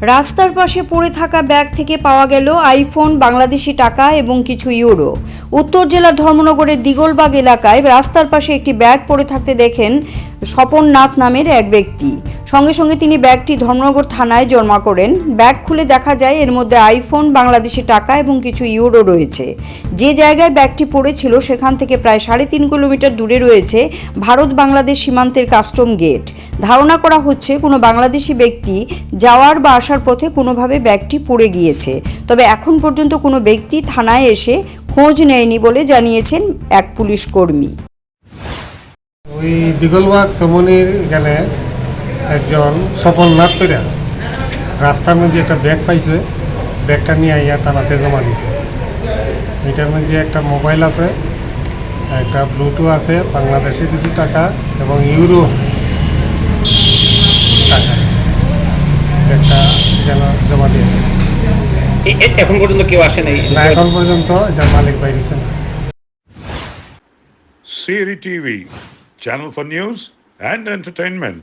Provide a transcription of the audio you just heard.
রাস্তার পাশে পড়ে থাকা ব্যাগ থেকে পাওয়া গেল আইফোন, বাংলাদেশি টাকা এবং কিছু ইউরো। উত্তর জেলার ধর্মনগরের দিগলবাগ এলাকায় রাস্তার পাশে একটি ব্যাগ পড়ে থাকতে দেখেন স্বপন নাথ নামের এক ব্যক্তি। সঙ্গে সঙ্গে তিনি ব্যাগটি ধর্মনগর থানায় জমা করেন। ব্যাগ খুলে দেখা যায় এর মধ্যে আইফোন, বাংলাদেশি টাকা এবং কিছু ইউরো রয়েছে। যে জায়গায় ব্যাগটি পড়েছিল সেখান থেকে প্রায় 3.5 কিলোমিটার দূরে রয়েছে ভারত বাংলাদেশ সীমান্তের কাস্টম গেট। ধারণা করা হচ্ছে কোনো বাংলাদেশি ব্যক্তি যাওয়ার বা আসার পথে কোনোভাবে ব্যাগটি পড়ে গিয়েছে। তবে এখন পর্যন্ত কোনো ব্যক্তি থানায় এসে খোঁজ নেয়নি বলে জানিয়েছেন এক পুলিশ কর্মী। ওই দিগলবাগ সমনির এখানে একজন স্বপন নাথ করে রাস্তার মধ্যে একটা ব্যাগ পাইছে, ব্যাগটা নিয়ে আইয়া থানাতে জমা দিছে। এটার মধ্যে একটা মোবাইল আছে, একটা ব্লুটুথ আছে, বাংলাদেশে কিছু টাকা এবং ইউরো টাকা একটা যেন জমা দিয়ে দিয়েছে। এখন পর্যন্ত কেউ আসে নাই না, এখন পর্যন্ত এটার মালিক বাইরেছে না। Siri TV, channel for news and entertainment.